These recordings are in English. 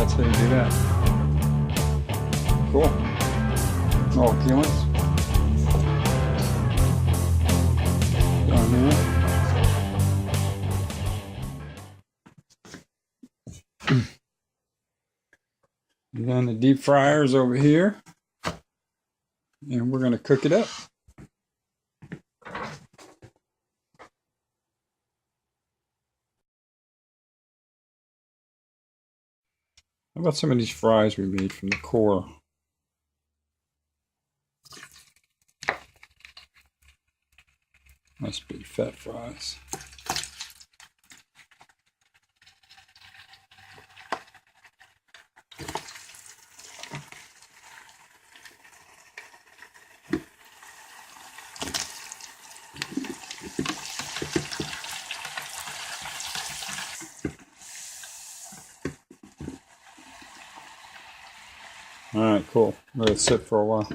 That's how you do that. Cool. Oh, peelings. Down here. And then the deep fryer's over here. And we're going to cook it up. How about some of these fries we made from the core? Nice big fat fries. Alright, cool. Let it sit for a while.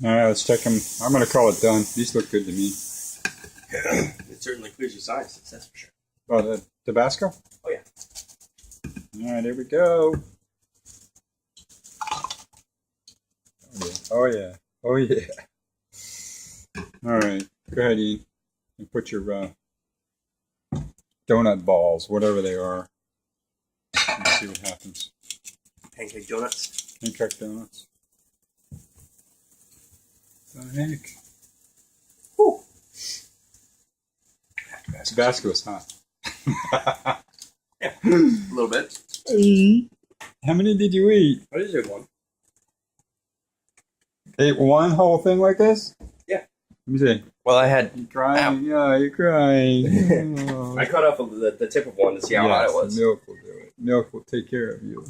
Alright, let's check them. I'm going to call it done. These look good to me. It certainly clears your sinuses, that's for sure. Oh, the Tabasco? Oh, yeah. Alright, here we go. Oh, yeah. Oh, yeah. Alright, go ahead, Ian. And put your donut balls, whatever they are. Let's see what happens. Pancake donuts. Pancake donuts. The heck? Whew. Tabasco is hot. Yeah, a little bit. How many did you eat? I just did one. Ate one whole thing like this? Yeah. Let me see. Well, I had. You crying? Yeah, you're crying. Oh. I cut off the tip of one to see how hot it was. Milk will do it. Milk will take care of you.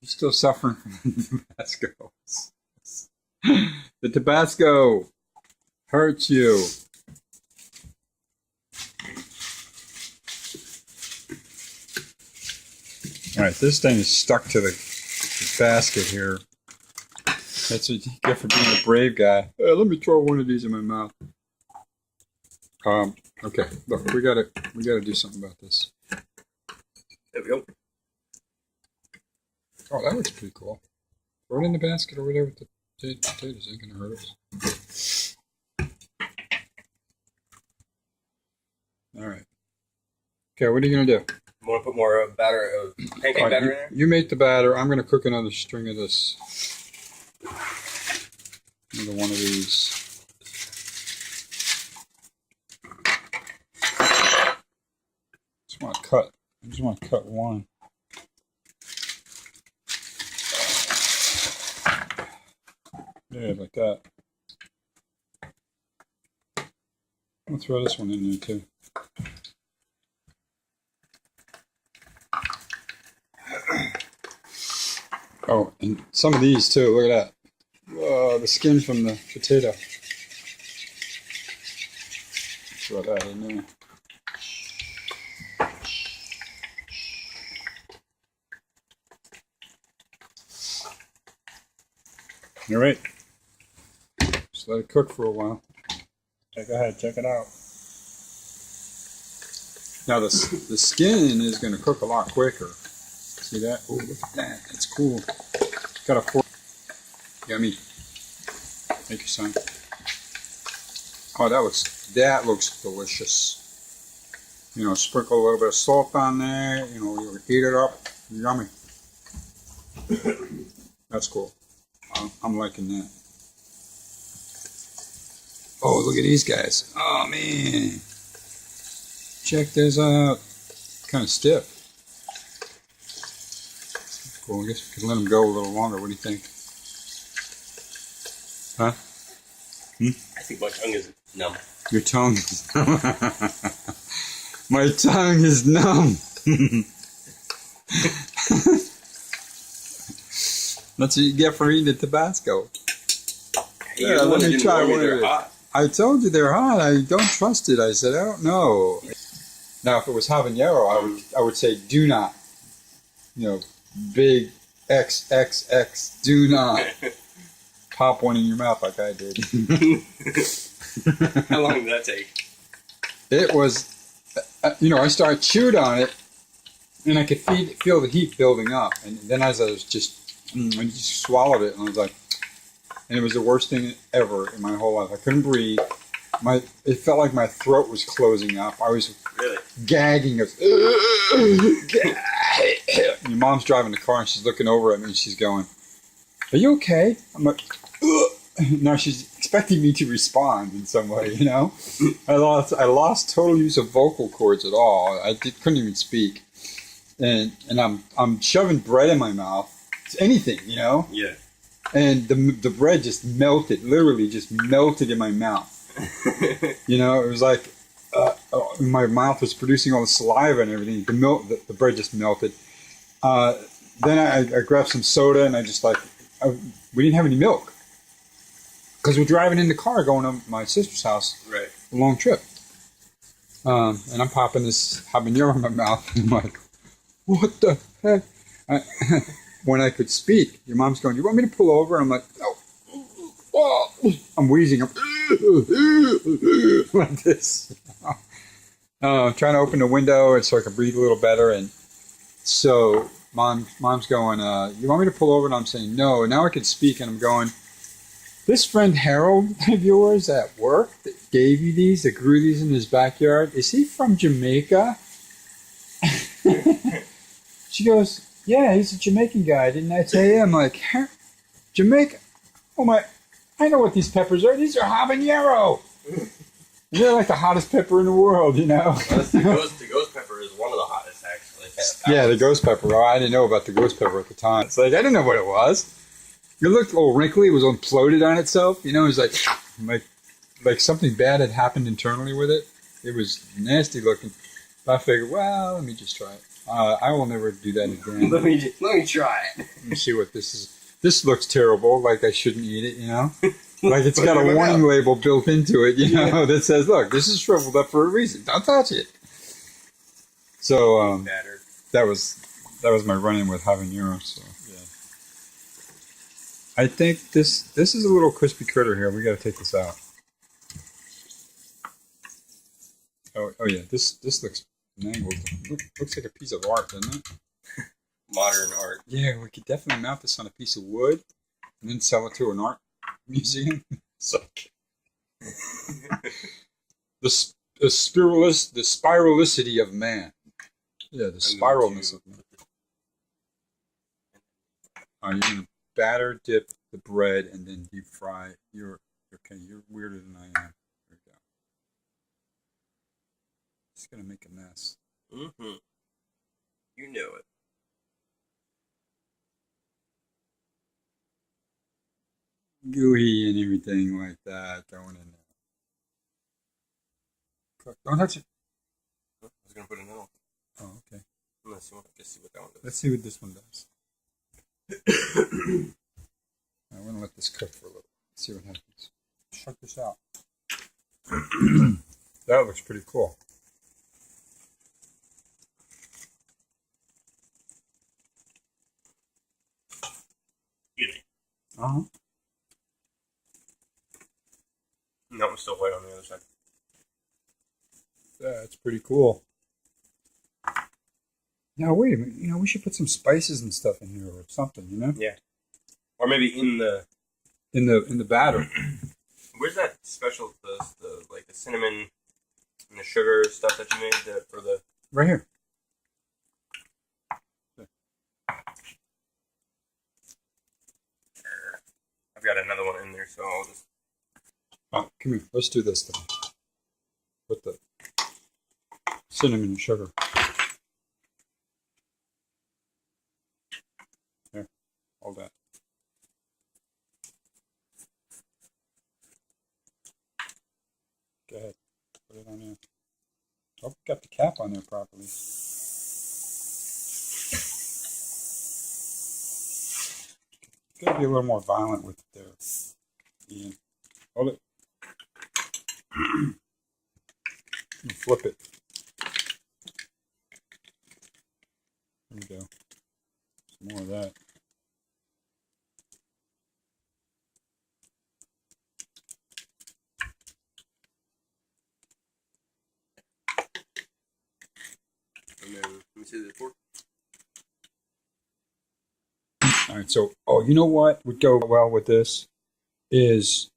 You're still suffering from the Tabasco. The Tabasco hurts you. All right, this thing is stuck to the basket here. That's what you get for being a brave guy. Let me throw one of these in my mouth. Okay, look, we gotta do something about this. There we go. Oh, that looks pretty cool. Throw it in the basket over there with the potatoes. Ain't gonna hurt us. All right. Okay, what are you gonna do? You want to put more batter, pancake batter in there? You make the batter. I'm gonna cook another string of this. Another one of these. I just want to cut one. Yeah, like that. I'll throw this one in there too. Oh, and some of these too. Look at that. Whoa, the skin from the potato. Throw that in there. All right. Just let it cook for a while. Okay, go ahead, check it out. Now the skin is going to cook a lot quicker. See that? Oh, look at that. That's cool. Got a fork. Yummy. Thank you, son. Oh, that looks delicious. You know, sprinkle a little bit of salt on there. You know, you heat it up. Yummy. That's cool. I'm liking that. Oh, look at these guys. Oh, man. Check this out. Kind of stiff. Cool. I guess we can let them go a little longer. What do you think? Huh? I think my tongue is numb. Your tongue is numb. My tongue is numb. That's what you get for eating the Tabasco. Hey, Yeah, let me try one of they're it. hot. I told you they're hot. I don't trust it. I said I don't know. Now, if it was habanero, I would say do not. You know, big XXX, do not. pop one in your mouth like I did. How long did that take? It was, I started chewed on it, and I could feel the heat building up. And then as I was I just swallowed it, and I was like, and it was the worst thing ever in my whole life. I couldn't breathe. It felt like my throat was closing up. I was Really? gagging. Your mom's driving the car, and she's looking over at me, and she's going, "Are you okay?" I'm like, "Ugh." Now she's expecting me to respond in some way, I lost total use of vocal cords at all. Couldn't even speak, and I'm shoving bread in my mouth, anything, Yeah. and the bread just melted, literally just melted in my mouth. It was like my mouth was producing all the saliva and everything. The bread just melted. Then I grabbed some soda, and we didn't have any milk. Because we're driving in the car going to my sister's house, Right. a long trip. And I'm popping this habanero in my mouth. And I'm like, what the heck? When I could speak, your mom's going, "Do you want me to pull over?" And I'm like, "No." I'm wheezing. I'm like this. I'm trying to open the window so I can breathe a little better. And so mom's going, "You want me to pull over?" And I'm saying, "No." And now I can speak, and I'm going, "This friend Harold of yours at work that gave you these, that grew these in his backyard, is he from Jamaica?" She goes, "Yeah, he's a Jamaican guy. Didn't I tell you?" I'm like, "Jamaica? Oh my, I know what these peppers are. These are habanero. They're like the hottest pepper in the world, The ghost pepper is one of the hottest, actually. Yeah, the ghost pepper. Oh, I didn't know about the ghost pepper at the time. It's like, I didn't know what it was. It looked a little wrinkly. It was imploded on itself. It was like something bad had happened internally with it. It was nasty looking. But I figured, well, let me just try it. I will never do that again. let me try it. Let me see what this is. This looks terrible. Like I shouldn't eat it. Like it's got a warning label built into it. That says, "Look, this is shriveled up for a reason. Don't touch it." So that was my run-in with habanero. So yeah. I think this is a little crispy critter here. We got to take this out. Oh yeah, this looks mangled. Looks like a piece of art, doesn't it? Modern art. Yeah, we could definitely mount this on a piece of wood and then sell it to an art museum. So the spiralicity of man. Yeah, the spiralness of man. You're gonna batter dip the bread and then deep fry. You're weirder than I am. There we go. It's gonna make a mess. Mm-hmm. You know it. Gooey and everything like that going in there. Don't touch it. I was gonna put it in. Oh, okay. Let's see what that one does. Let's see what this one does. I'm gonna let this cook for a little. Let's see what happens. Check this out. That looks pretty cool. Uh-huh. No, I'm still white on the other side. That's pretty cool. Now wait a minute. We should put some spices and stuff in here or something. Yeah. Or maybe in the batter. Where's that special the cinnamon and the sugar stuff that you made for the Right here. I've got another one in there, so I'll just. Oh, come here. Let's do this then. Put the cinnamon and sugar. There. Hold that. Go ahead. Put it on there. Oh, got the cap on there properly. Gotta be a little more violent with it there, Ian. Hold it. And flip it. There we go. Some more of that. me see the fork. All right, so, oh, you know what would go well with this is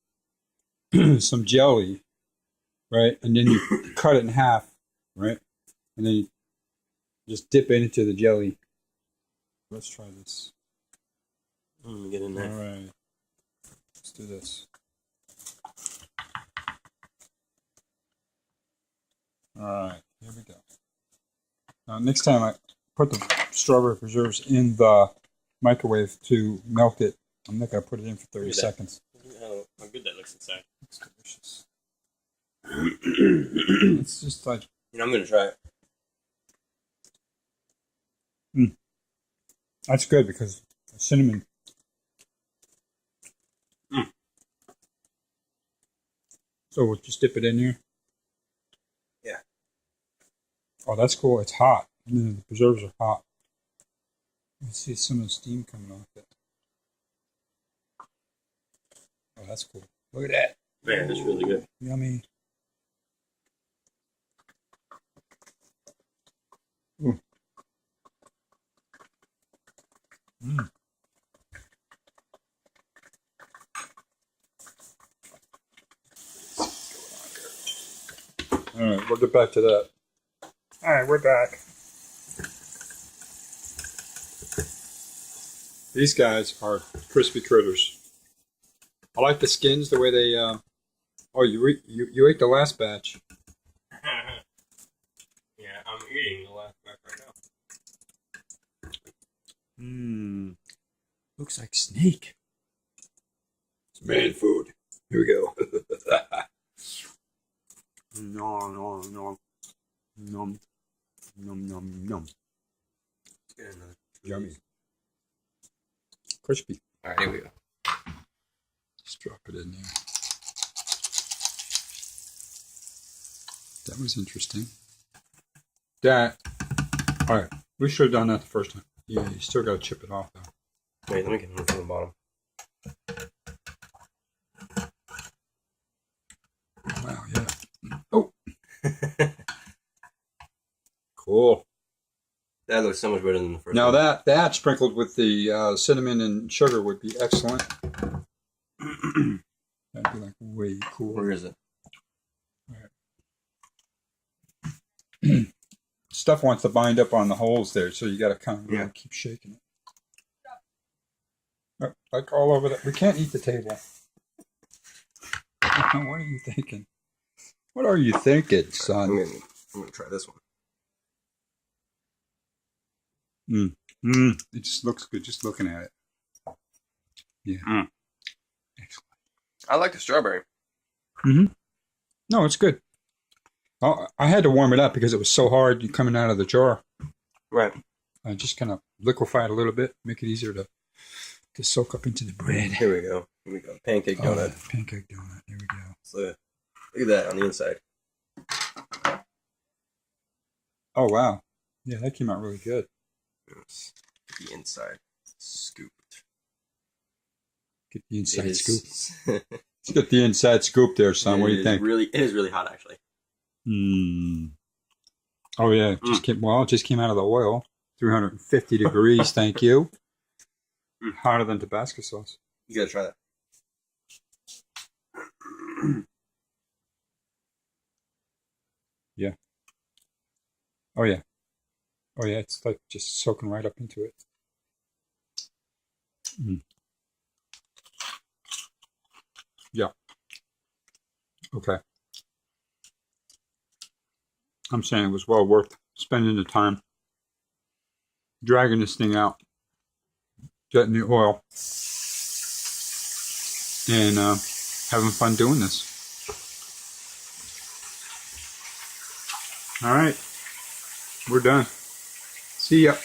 some jelly, right? And then you cut it in half, right? And then you just dip it into the jelly. Let's try this. Let me get in there. All right, let's do this. All right, here we go. Now, next time I put the strawberry preserves in the microwave to melt it, I'm not going to put it in for 30 seconds. How good that looks inside. It's delicious. It's just like... I'm going to try it. That's good because cinnamon... So we'll just dip it in here? Yeah. Oh, that's cool. It's hot. The preserves are hot. You see some of the steam coming off it. Oh, that's cool. Look at that. Man, that's really good. Yummy. Ooh. Mm. All right, we'll get back to that. All right, we're back. These guys are crispy critters. I like the skins, the way they... Oh, you ate the last batch. Yeah, I'm eating the last batch right now. Mmm. Looks like snake. It's man food. Here we go. No. Nom. Nom. Let's get another. Yummy. Crispy. All right, here we go. Just drop it in there. That was interesting. That. All right. We should have done that the first time. Yeah, you still got to chip it off, though. Wait, let me get one from the bottom. Wow, yeah. Oh. Cool. That looks so much better than the first Now one. that sprinkled with the cinnamon and sugar would be excellent. That'd be like way cool. Where is it? Stuff wants to bind up on the holes there, so you got to kind of really keep shaking it. Oh, like all over that. We can't eat the table. What are you thinking? What are you thinking, son? I'm gonna try this one. It just looks good just looking at it. Yeah. Excellent. I like the strawberry. No, it's good. Oh, I had to warm it up because it was so hard coming out of the jar. Right. I just kind of liquefy it a little bit, make it easier to soak up into the bread. Here we go. Pancake donut. Pancake donut. There we go. So, look at that on the inside. Oh, wow. Yeah, that came out really good. Yes. The inside scoop. Get the inside It scoop. is- Let's get the inside scoop there, son. What do you think? It is really hot, actually. Oh, yeah. It just came out of the oil. 350 degrees, thank you. Hotter than Tabasco sauce. You gotta try that. Yeah. Oh, yeah. Oh, yeah. It's like just soaking right up into it. Yeah. Okay. I'm saying it was well worth spending the time dragging this thing out, getting the oil, and having fun doing this. All right. We're done. See ya.